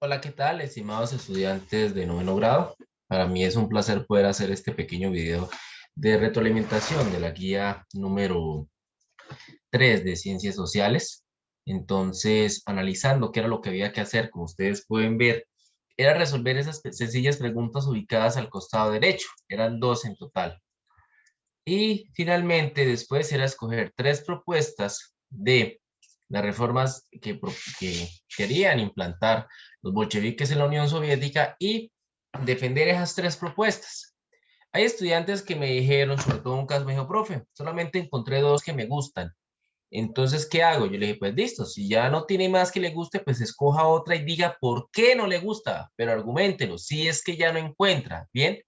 Hola, ¿qué tal, estimados estudiantes de noveno grado? Para mí es un placer poder hacer este pequeño video de retroalimentación de la guía número 3 de Ciencias Sociales. Entonces, analizando qué era lo que había que hacer, como ustedes pueden ver, era resolver esas sencillas preguntas ubicadas al costado derecho. Eran dos en total. Y finalmente, después era escoger tres propuestas de las reformas que querían implantar los bolcheviques en la Unión Soviética y defender esas tres propuestas. Hay estudiantes que me dijeron, sobre todo un caso me dijo, profe, solamente encontré dos que me gustan. Entonces, ¿qué hago? Yo le dije, pues listo, si ya no tiene más que le guste, pues escoja otra y diga por qué no le gusta, pero argumentelo, si es que ya no encuentra, ¿bien?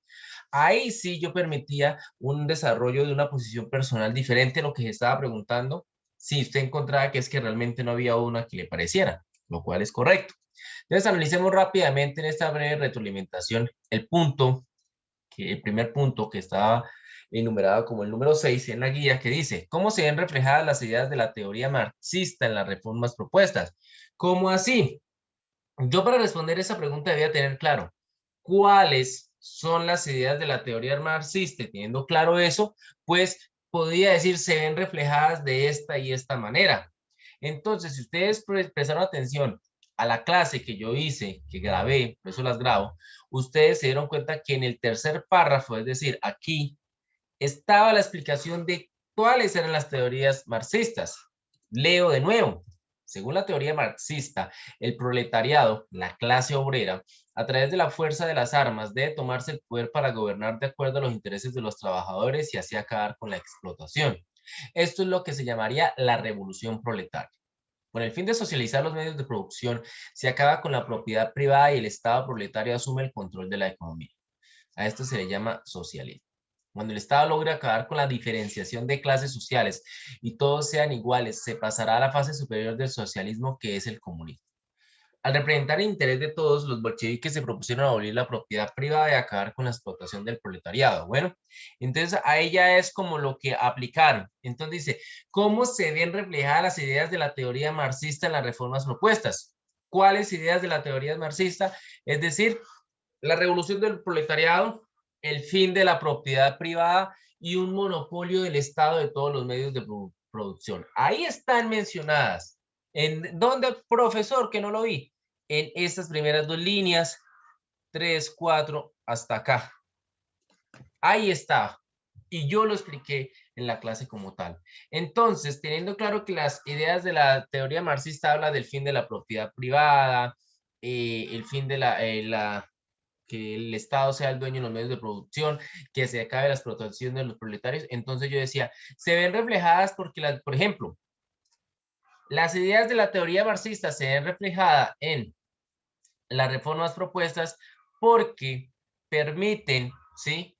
Ahí sí yo permitía un desarrollo de una posición personal diferente a lo que se estaba preguntando, si usted encontraba que es que realmente no había una que le pareciera, lo cual es correcto. Entonces analicemos rápidamente en esta breve retroalimentación el primer punto que estaba enumerado como el número 6 en la guía, que dice, ¿cómo se ven reflejadas las ideas de la teoría marxista en las reformas propuestas? ¿Cómo así? Yo para responder esa pregunta debía tener claro cuáles son las ideas de la teoría marxista. Y teniendo claro eso, pues podría decir se ven reflejadas de esta y esta manera. Entonces, si ustedes prestaron atención a la clase que yo hice, que grabé, por eso las grabo, ustedes se dieron cuenta que en el tercer párrafo, es decir, aquí, estaba la explicación de cuáles eran las teorías marxistas. Leo de nuevo. Según la teoría marxista, el proletariado, la clase obrera, a través de la fuerza de las armas, debe tomarse el poder para gobernar de acuerdo a los intereses de los trabajadores y así acabar con la explotación. Esto es lo que se llamaría la revolución proletaria. Con el fin de socializar los medios de producción, se acaba con la propiedad privada y el Estado proletario asume el control de la economía. A esto se le llama socialismo. Cuando el Estado logre acabar con la diferenciación de clases sociales y todos sean iguales, se pasará a la fase superior del socialismo, que es el comunismo. Al representar el interés de todos, los bolcheviques se propusieron abolir la propiedad privada y acabar con la explotación del proletariado. Bueno, entonces a ella es como lo que aplicaron. Entonces dice, ¿cómo se ven reflejadas las ideas de la teoría marxista en las reformas propuestas? ¿Cuáles ideas de la teoría marxista? Es decir, la revolución del proletariado, el fin de la propiedad privada y un monopolio del Estado de todos los medios de producción. Ahí están mencionadas. ¿En dónde, profesor, que no lo vi? En estas primeras dos líneas, 3, 4, hasta acá. Ahí está. Y yo lo expliqué en la clase como tal. Entonces, teniendo claro que las ideas de la teoría marxista habla del fin de la propiedad privada, el fin de que el Estado sea el dueño de los medios de producción, que se acabe la explotación de los proletarios. Entonces yo decía, se ven reflejadas porque, por ejemplo, las ideas de la teoría marxista se ven reflejadas en las reformas propuestas porque permiten, ¿sí?,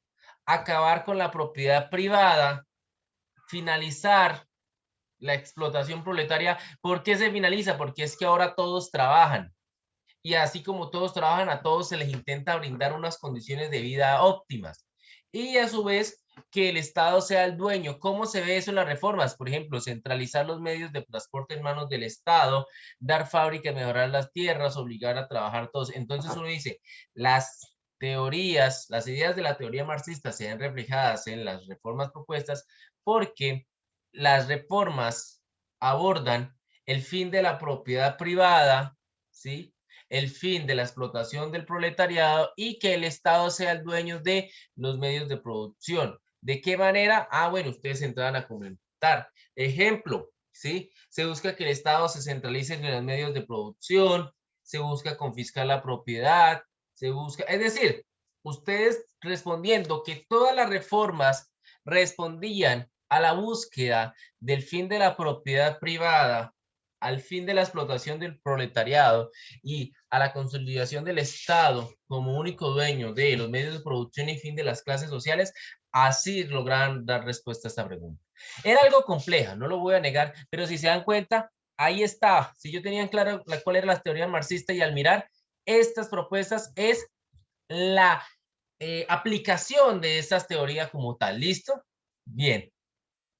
acabar con la propiedad privada, finalizar la explotación proletaria. ¿Por qué se finaliza? Porque es que ahora todos trabajan. Y así como todos trabajan, a todos se les intenta brindar unas condiciones de vida óptimas. Y a su vez, que el Estado sea el dueño. ¿Cómo se ve eso en las reformas? Por ejemplo, centralizar los medios de transporte en manos del Estado, dar fábricas, mejorar las tierras, obligar a trabajar todos. Entonces uno dice, las teorías, las ideas de la teoría marxista se ven reflejadas en las reformas propuestas porque las reformas abordan el fin de la propiedad privada, ¿sí?, el fin de la explotación del proletariado y que el Estado sea el dueño de los medios de producción. ¿De qué manera? Ah, bueno, ustedes entraban a comentar. Ejemplo, ¿sí? Se busca que el Estado se centralice en los medios de producción, se busca confiscar la propiedad, se busca, es decir, ustedes respondiendo que todas las reformas respondían a la búsqueda del fin de la propiedad privada, al fin de la explotación del proletariado y a la consolidación del Estado como único dueño de los medios de producción y fin de las clases sociales, así lograron dar respuesta a esta pregunta. Era algo compleja, no lo voy a negar, pero si se dan cuenta, ahí está. Si yo tenía claro cuál era la teoría marxista y al mirar estas propuestas es la aplicación de estas teorías como tal. ¿Listo? Bien.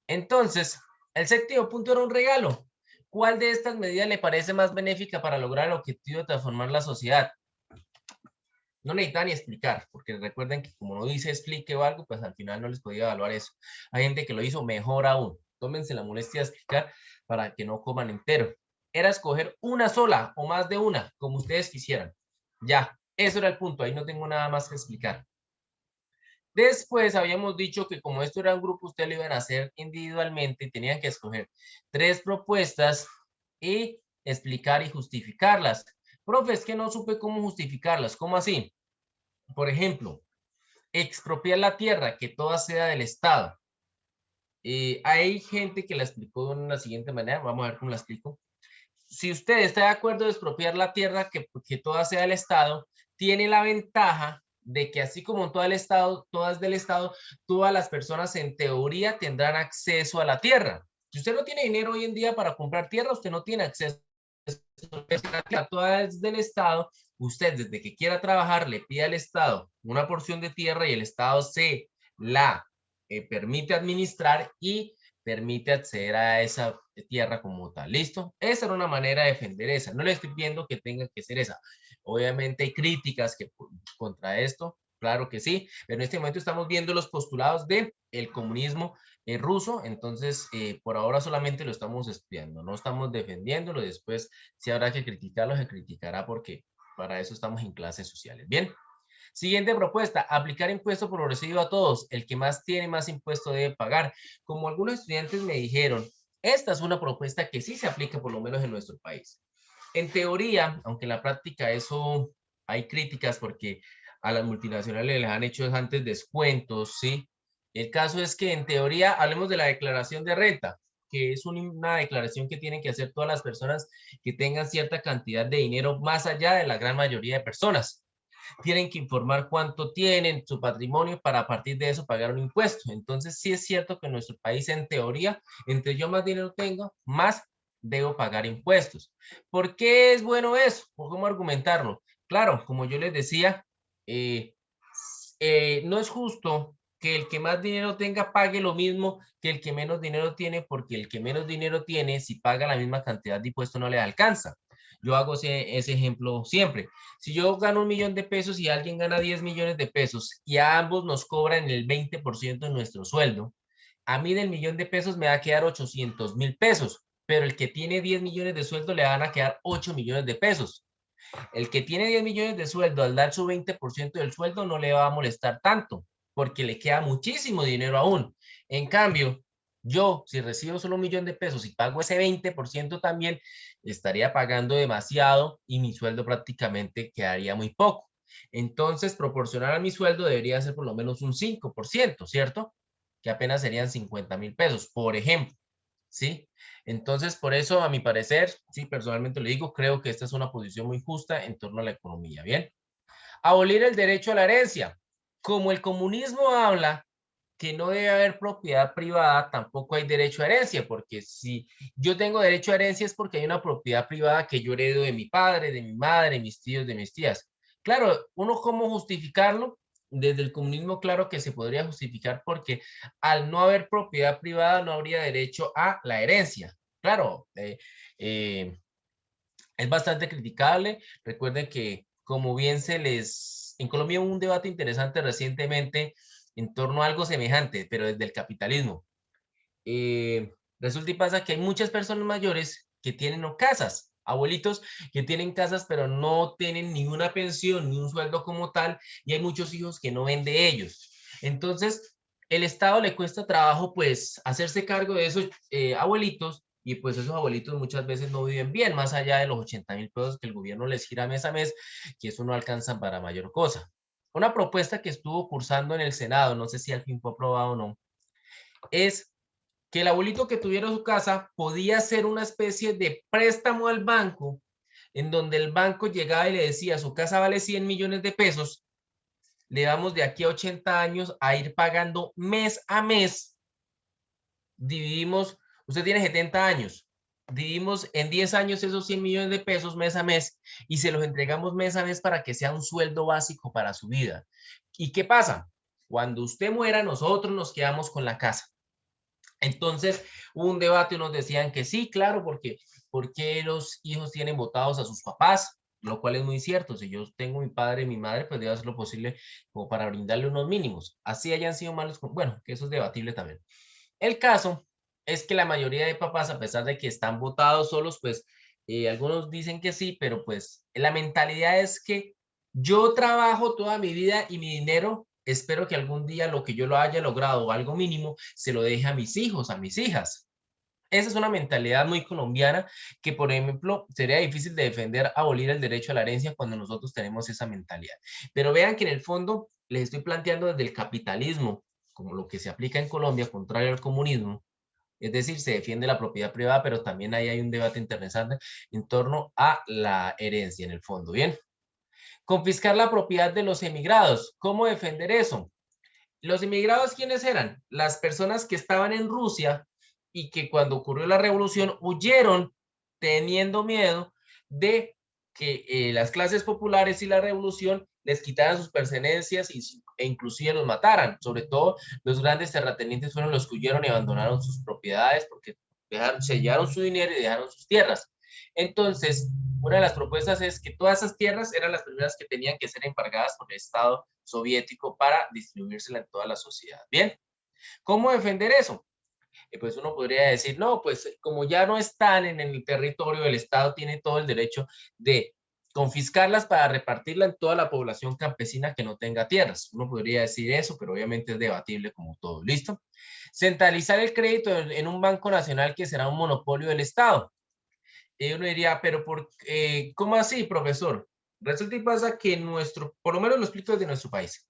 Entonces, el séptimo punto era un regalo. ¿Cuál de estas medidas le parece más benéfica para lograr el objetivo de transformar la sociedad? No necesitan ni explicar, porque recuerden que como no dice explique o algo, pues al final no les podía evaluar eso. Hay gente que lo hizo mejor aún. Tómense la molestia de explicar para que no coman entero. Era escoger una sola o más de una, como ustedes quisieran. Ya, eso era el punto. Ahí no tengo nada más que explicar. Después habíamos dicho que como esto era un grupo, ustedes lo iban a hacer individualmente y tenían que escoger 3 propuestas y explicar y justificarlas. Profe, es que no supe cómo justificarlas. ¿Cómo así? Por ejemplo, expropiar la tierra, que toda sea del Estado. Hay gente que la explicó de una siguiente manera. Vamos a ver cómo la explico. Si usted está de acuerdo de expropiar la tierra, que toda sea del Estado, tiene la ventaja de que así como todo el Estado, todas del Estado, todas las personas en teoría tendrán acceso a la tierra. Si usted no tiene dinero hoy en día para comprar tierra, usted no tiene acceso a la tierra, toda es del Estado. Usted desde que quiera trabajar le pide al Estado una porción de tierra y el Estado se la permite administrar y permite acceder a esa tierra como tal. ¿Listo? Esa era una manera de defender esa. No le estoy pidiendo que tenga que ser esa. Obviamente hay críticas contra esto, claro que sí, pero en este momento estamos viendo los postulados del comunismo ruso, entonces por ahora solamente lo estamos estudiando, no estamos defendiéndolo, después si habrá que criticarlo, se criticará porque para eso estamos en clases sociales. Bien. Siguiente propuesta, aplicar impuesto progresivo a todos. El que más tiene, más impuesto debe pagar. Como algunos estudiantes me dijeron, esta es una propuesta que sí se aplica por lo menos en nuestro país. En teoría, aunque en la práctica eso hay críticas porque a las multinacionales les han hecho antes descuentos, ¿sí? El caso es que en teoría, hablemos de la declaración de renta, que es una declaración que tienen que hacer todas las personas que tengan cierta cantidad de dinero más allá de la gran mayoría de personas. Tienen que informar cuánto tienen, su patrimonio, para a partir de eso pagar un impuesto. Entonces, sí es cierto que en nuestro país, en teoría, entre yo más dinero tengo, más debo pagar impuestos. ¿Por qué es bueno eso? ¿O cómo argumentarlo? Claro, como yo les decía, eh, no es justo que el que más dinero tenga pague lo mismo que el que menos dinero tiene, porque el que menos dinero tiene, si paga la misma cantidad de impuestos, no le alcanza. Yo hago ese ejemplo siempre. Si yo gano 1.000.000 de pesos y alguien gana 10 millones de pesos y a ambos nos cobran el 20% de nuestro sueldo, a mí del 1.000.000 de pesos me va a quedar 800.000 pesos, pero el que tiene 10 millones de sueldo le van a quedar 8 millones de pesos. El que tiene 10 millones de sueldo, al dar su 20% del sueldo, no le va a molestar tanto, porque le queda muchísimo dinero aún. En cambio, yo, si recibo solo 1.000.000 de pesos y pago ese 20% también, estaría pagando demasiado y mi sueldo prácticamente quedaría muy poco. Entonces, proporcional a mi sueldo debería ser por lo menos un 5%, ¿cierto? Que apenas serían 50.000 pesos, por ejemplo. ¿Sí? Entonces, por eso, a mi parecer, sí, personalmente le digo, creo que esta es una posición muy justa en torno a la economía. Bien. Abolir el derecho a la herencia. Como el comunismo habla que no debe haber propiedad privada, tampoco hay derecho a herencia, porque si yo tengo derecho a herencia es porque hay una propiedad privada que yo heredo de mi padre, de mi madre, de mis tíos, de mis tías. Claro, uno cómo justificarlo. Desde el comunismo, claro que se podría justificar porque al no haber propiedad privada no habría derecho a la herencia. Claro, eh, es bastante criticable. Recuerden que como bien en Colombia hubo un debate interesante recientemente en torno a algo semejante, pero desde el capitalismo. Resulta y pasa que hay muchas personas mayores que tienen casas, abuelitos que tienen casas, pero no tienen ninguna pensión ni un sueldo como tal, y hay muchos hijos que no ven de ellos. Entonces, el Estado le cuesta trabajo, pues, hacerse cargo de esos abuelitos, y pues esos abuelitos muchas veces no viven bien, más allá de los 80.000 pesos que el gobierno les gira mes a mes, que eso no alcanza para mayor cosa. Una propuesta que estuvo cursando en el Senado, no sé si al fin fue aprobado o no, es que el abuelito que tuviera su casa podía hacer una especie de préstamo al banco, en donde el banco llegaba y le decía, su casa vale 100 millones de pesos, le damos de aquí a 80 años a ir pagando mes a mes, dividimos, usted tiene 70 años, dividimos en 10 años esos 100 millones de pesos mes a mes y se los entregamos mes a mes para que sea un sueldo básico para su vida. ¿Y qué pasa? Cuando usted muera, nosotros nos quedamos con la casa. Entonces, hubo un debate, unos decían que sí, claro, porque ¿por qué los hijos tienen votados a sus papás? Lo cual es muy cierto. Si yo tengo mi padre y mi madre, pues debo hacer lo posible como para brindarle unos mínimos. Así hayan sido malos, bueno, que eso es debatible también. El caso es que la mayoría de papás, a pesar de que están votados solos, pues algunos dicen que sí, pero pues la mentalidad es que yo trabajo toda mi vida y mi dinero, espero que algún día lo que yo lo haya logrado o algo mínimo, se lo deje a mis hijos, a mis hijas. Esa es una mentalidad muy colombiana que, por ejemplo, sería difícil de defender abolir el derecho a la herencia cuando nosotros tenemos esa mentalidad. Pero vean que en el fondo les estoy planteando desde el capitalismo, como lo que se aplica en Colombia, contrario al comunismo. Es decir, se defiende la propiedad privada, pero también ahí hay un debate interesante en torno a la herencia en el fondo. Bien, confiscar la propiedad de los emigrados. ¿Cómo defender eso? ¿Los emigrados quiénes eran? Las personas que estaban en Rusia y que cuando ocurrió la revolución huyeron teniendo miedo de que las clases populares y la revolución les quitaran sus pertenencias e inclusive los mataran. Sobre todo los grandes terratenientes fueron los que huyeron y abandonaron sus propiedades porque sellaron su dinero y dejaron sus tierras. Entonces, una de las propuestas es que todas esas tierras eran las primeras que tenían que ser embargadas por el Estado soviético para distribuírsela en toda la sociedad. Bien, ¿cómo defender eso? Pues uno podría decir, no, pues como ya no están en el territorio, el Estado tiene todo el derecho de confiscarlas para repartirla en toda la población campesina que no tenga tierras. Uno podría decir eso, pero obviamente es debatible como todo. ¿Listo? Centralizar el crédito en un banco nacional que será un monopolio del Estado. Y uno diría, pero ¿cómo así, profesor? Resulta y pasa que por lo menos lo explico desde nuestro país.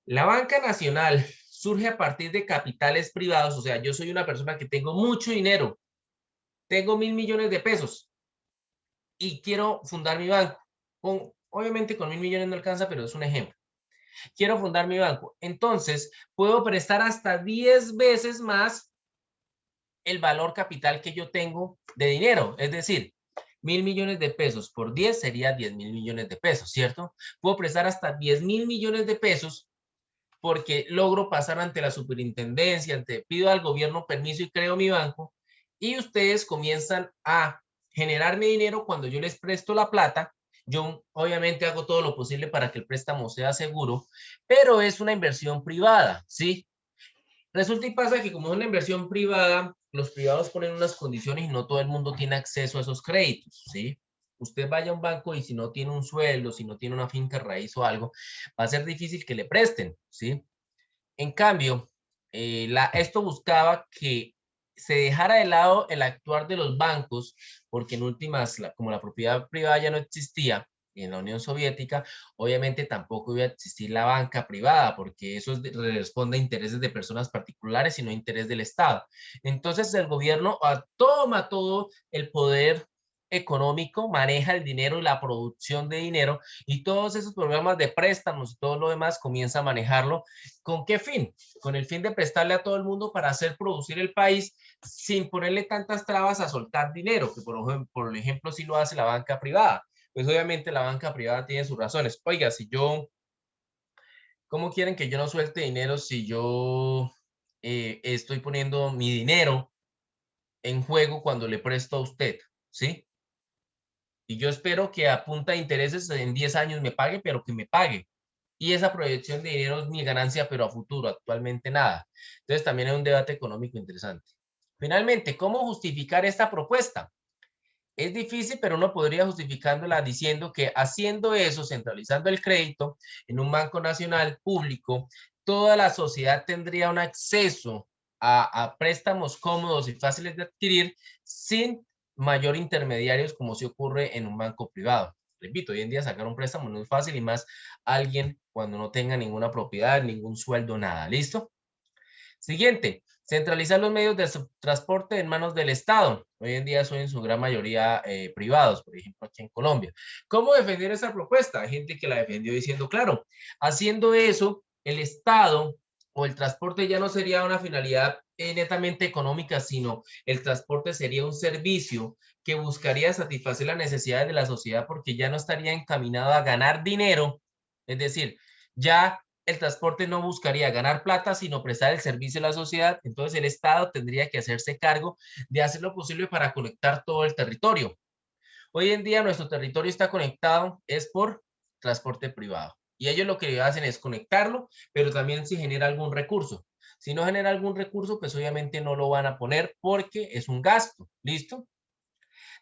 La banca nacional surge a partir de capitales privados, o sea, yo soy una persona que tengo mucho dinero, tengo 1.000 millones de pesos y quiero fundar mi banco. Obviamente con 1.000 millones no alcanza, pero es un ejemplo. Quiero fundar mi banco. Entonces, puedo prestar hasta 10 veces más el valor capital que yo tengo de dinero. Es decir, 1.000 millones de pesos por 10 sería 10.000 millones de pesos, ¿cierto? Puedo prestar hasta 10.000 millones de pesos porque logro pasar ante la superintendencia, pido al gobierno permiso y creo mi banco, y ustedes comienzan a generar mi dinero cuando yo les presto la plata. Yo obviamente hago todo lo posible para que el préstamo sea seguro, pero es una inversión privada, ¿sí? Resulta y pasa que como es una inversión privada, los privados ponen unas condiciones y no todo el mundo tiene acceso a esos créditos, ¿sí? Usted vaya a un banco y si no tiene un sueldo, si no tiene una finca raíz o algo, va a ser difícil que le presten, ¿sí? En cambio, esto buscaba que se dejara de lado el actuar de los bancos, porque en últimas, como la propiedad privada ya no existía en la Unión Soviética, obviamente tampoco iba a existir la banca privada, porque eso responde a intereses de personas particulares y no a interés del Estado. Entonces el gobierno toma todo el poder económico, maneja el dinero y la producción de dinero, y todos esos programas de préstamos y todo lo demás comienza a manejarlo. ¿Con qué fin? Con el fin de prestarle a todo el mundo para hacer producir el país sin ponerle tantas trabas a soltar dinero, que por ejemplo sí lo hace la banca privada. Pues obviamente la banca privada tiene sus razones. Oiga, ¿cómo quieren que yo no suelte dinero si yo estoy poniendo mi dinero en juego cuando le presto a usted? ¿Sí? Y yo espero que a punta de intereses en 10 años me pague, pero que me pague. Y esa proyección de dinero es mi ganancia, pero a futuro, actualmente nada. Entonces también hay un debate económico interesante. Finalmente, ¿cómo justificar esta propuesta? Es difícil, pero uno podría justificándola diciendo que haciendo eso, centralizando el crédito en un banco nacional público, toda la sociedad tendría un acceso a préstamos cómodos y fáciles de adquirir sin mayor intermediarios como se ocurre en un banco privado. Repito, hoy en día sacar un préstamo no es fácil y más alguien cuando no tenga ninguna propiedad, ningún sueldo, nada. ¿Listo? Siguiente, centralizar los medios de transporte en manos del Estado. Hoy en día son en su gran mayoría privados, por ejemplo, aquí en Colombia. ¿Cómo defender esa propuesta? Hay gente que la defendió diciendo, claro, haciendo eso, el Estado o el transporte ya no sería una finalidad netamente económica, sino el transporte sería un servicio que buscaría satisfacer las necesidades de la sociedad porque ya no estaría encaminado a ganar dinero. Es decir, ya el transporte no buscaría ganar plata, sino prestar el servicio a la sociedad. Entonces el Estado tendría que hacerse cargo de hacer lo posible para conectar todo el territorio. Hoy en día nuestro territorio está conectado es por transporte privado. Y ellos lo que hacen es conectarlo, pero también si genera algún recurso. Si no genera algún recurso, pues obviamente no lo van a poner porque es un gasto. ¿Listo?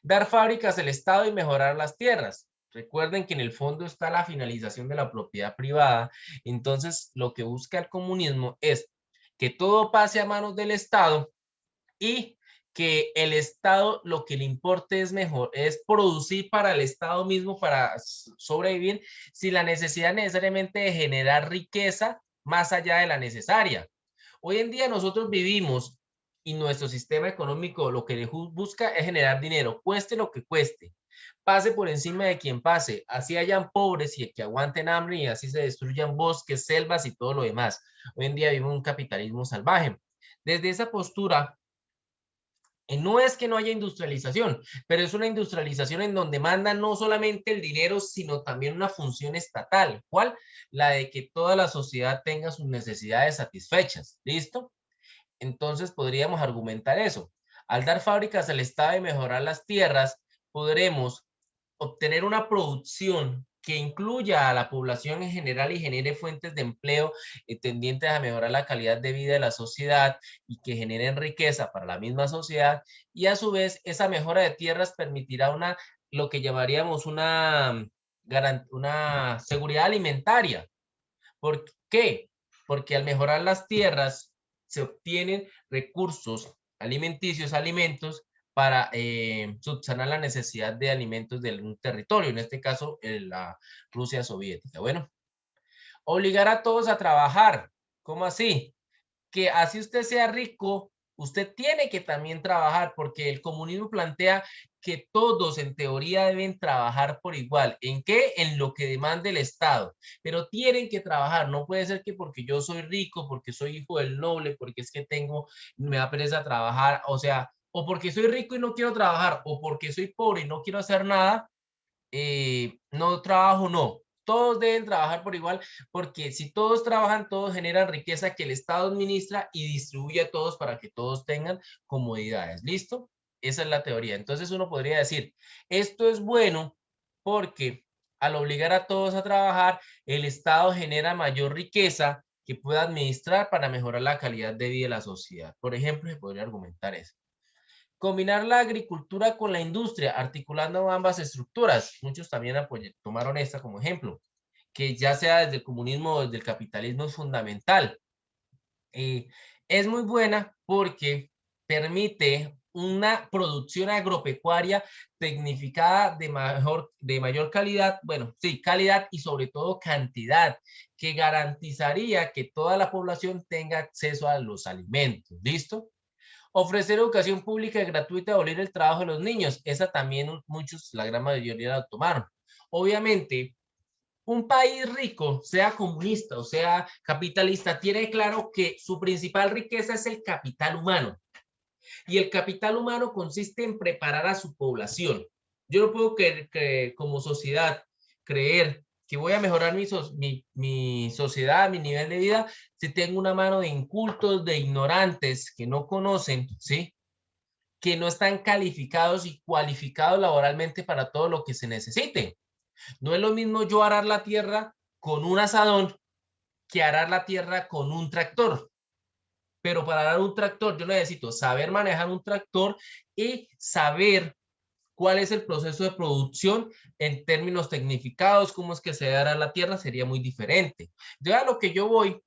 Dar fábricas al Estado y mejorar las tierras. Recuerden que en el fondo está la finalización de la propiedad privada. Entonces, lo que busca el comunismo es que todo pase a manos del Estado y que el Estado lo que le importe es mejor, es producir para el Estado mismo, para sobrevivir, sin la necesidad necesariamente de generar riqueza más allá de la necesaria. Hoy en día nosotros vivimos y nuestro sistema económico lo que busca es generar dinero, cueste lo que cueste, pase por encima de quien pase, así hayan pobres y que aguanten hambre y así se destruyan bosques, selvas y todo lo demás. Hoy en día vivimos un capitalismo salvaje. Desde esa postura, no es que no haya industrialización, pero es una industrialización en donde manda no solamente el dinero, sino también una función estatal. ¿Cuál? La de que toda la sociedad tenga sus necesidades satisfechas. ¿Listo? Entonces podríamos argumentar eso. Al dar fábricas al Estado y mejorar las tierras, podremos obtener una producción que incluya a la población en general y genere fuentes de empleo tendientes a mejorar la calidad de vida de la sociedad y que generen riqueza para la misma sociedad. Y a su vez, esa mejora de tierras permitirá lo que llamaríamos una seguridad alimentaria. ¿Por qué? Porque al mejorar las tierras se obtienen recursos alimenticios, alimentos para subsanar la necesidad de alimentos de un territorio, en este caso la Rusia soviética. Bueno, obligar a todos a trabajar. ¿Cómo así? Que así usted sea rico, usted tiene que también trabajar, porque el comunismo plantea que todos en teoría deben trabajar por igual. ¿En qué? En lo que demande el Estado. Pero tienen que trabajar. No puede ser que porque yo soy rico, porque soy hijo del noble, porque es que me da pereza trabajar, o sea, o porque soy rico y no quiero trabajar, o porque soy pobre y no quiero hacer nada, no trabajo, no. Todos deben trabajar por igual, porque si todos trabajan, todos generan riqueza que el Estado administra y distribuye a todos para que todos tengan comodidades. ¿Listo? Esa es la teoría. Entonces uno podría decir, esto es bueno porque al obligar a todos a trabajar, el Estado genera mayor riqueza que pueda administrar para mejorar la calidad de vida de la sociedad. Por ejemplo, se podría argumentar eso. Combinar la agricultura con la industria, articulando ambas estructuras. Muchos también tomaron esta como ejemplo, que ya sea desde el comunismo o desde el capitalismo es fundamental. Es muy buena porque permite una producción agropecuaria tecnificada de mayor calidad, bueno, sí, calidad y sobre todo cantidad, que garantizaría que toda la población tenga acceso a los alimentos. ¿Listo? Ofrecer educación pública gratuita, abolir el trabajo de los niños. Esa también muchos, la gran mayoría la tomaron. Obviamente, un país rico, sea comunista o sea capitalista, tiene claro que su principal riqueza es el capital humano. Y el capital humano consiste en preparar a su población. Yo no puedo que como sociedad creer que voy a mejorar mi sociedad, mi nivel de vida, si tengo una mano de incultos, de ignorantes que no conocen, ¿sí? Que no están calificados y cualificados laboralmente para todo lo que se necesite. No es lo mismo yo arar la tierra con un asadón que arar la tierra con un tractor. Pero para arar un tractor yo necesito saber manejar un tractor y saber cuál es el proceso de producción en términos tecnificados, cómo es que se dará la tierra, sería muy diferente. Yo a lo que yo voy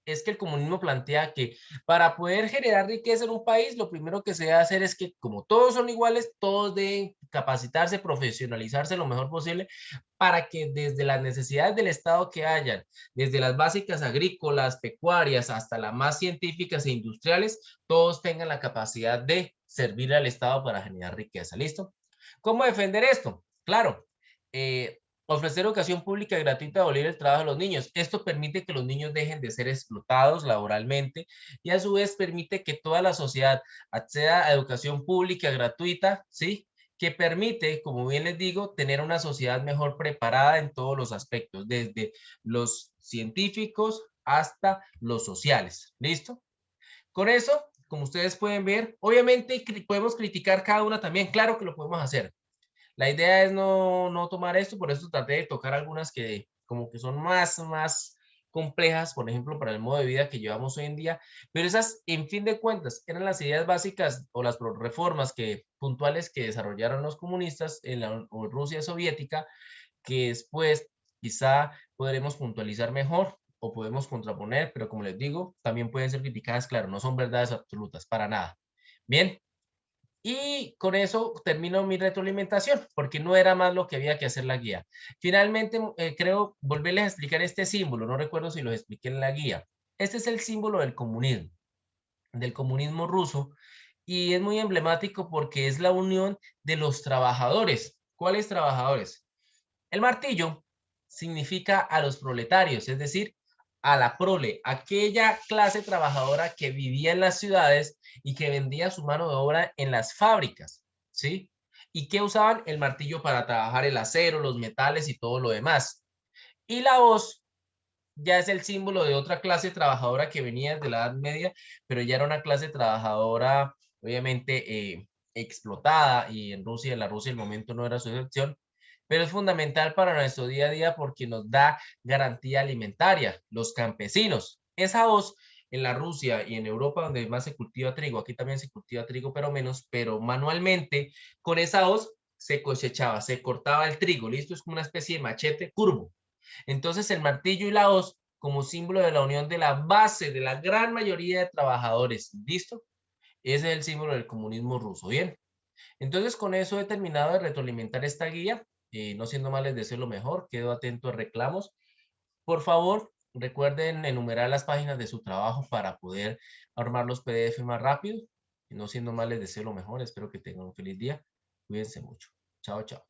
es que el comunismo plantea que para poder generar riqueza en un país, lo primero que se debe hacer es que como todos son iguales, todos deben capacitarse, profesionalizarse lo mejor posible para que desde las necesidades del Estado que hayan, desde las básicas agrícolas, pecuarias, hasta las más científicas e industriales, todos tengan la capacidad de servir al Estado para generar riqueza. ¿Listo? ¿Cómo defender esto? Claro, ofrecer educación pública gratuita, abolir el trabajo de los niños. Esto permite que los niños dejen de ser explotados laboralmente y a su vez permite que toda la sociedad acceda a educación pública gratuita, ¿sí? que permite, como bien les digo, tener una sociedad mejor preparada en todos los aspectos, desde los científicos hasta los sociales. ¿Listo? Con eso, como ustedes pueden ver, obviamente podemos criticar cada una también, claro que lo podemos hacer. La idea es no tomar esto, por eso traté de tocar algunas que como que son más complejas, por ejemplo, para el modo de vida que llevamos hoy en día, pero esas, en fin de cuentas, eran las ideas básicas o las reformas puntuales que desarrollaron los comunistas en la Rusia soviética, que después quizá podremos puntualizar mejor o podemos contraponer, pero como les digo, también pueden ser criticadas, claro, no son verdades absolutas, para nada. Bien, y con eso termino mi retroalimentación, porque no era más lo que había que hacer la guía. Finalmente, creo volverles a explicar este símbolo, no recuerdo si lo expliqué en la guía. Este es el símbolo del comunismo ruso, y es muy emblemático porque es la unión de los trabajadores. ¿Cuáles trabajadores? El martillo significa a los proletarios, es decir, a la prole, aquella clase trabajadora que vivía en las ciudades y que vendía su mano de obra en las fábricas, ¿sí? Y que usaban el martillo para trabajar el acero, los metales y todo lo demás. Y la hoz ya es el símbolo de otra clase trabajadora que venía desde la Edad Media, pero ya era una clase trabajadora, obviamente, explotada, y en la Rusia el momento no era su excepción, pero es fundamental para nuestro día a día porque nos da garantía alimentaria, los campesinos. Esa hoz en la Rusia y en Europa, donde más se cultiva trigo, aquí también se cultiva trigo, pero menos, pero manualmente, con esa hoz se cosechaba, se cortaba el trigo, ¿listo? Es como una especie de machete curvo. Entonces el martillo y la hoz como símbolo de la unión de la base de la gran mayoría de trabajadores. ¿Listo? Ese es el símbolo del comunismo ruso. Bien. Entonces con eso he terminado de retroalimentar esta guía. No siendo más, les deseo lo mejor. Quedo atento a reclamos. Por favor, recuerden enumerar las páginas de su trabajo para poder armar los PDF más rápido. No siendo más, les deseo lo mejor. Espero que tengan un feliz día. Cuídense mucho. Chao, chao.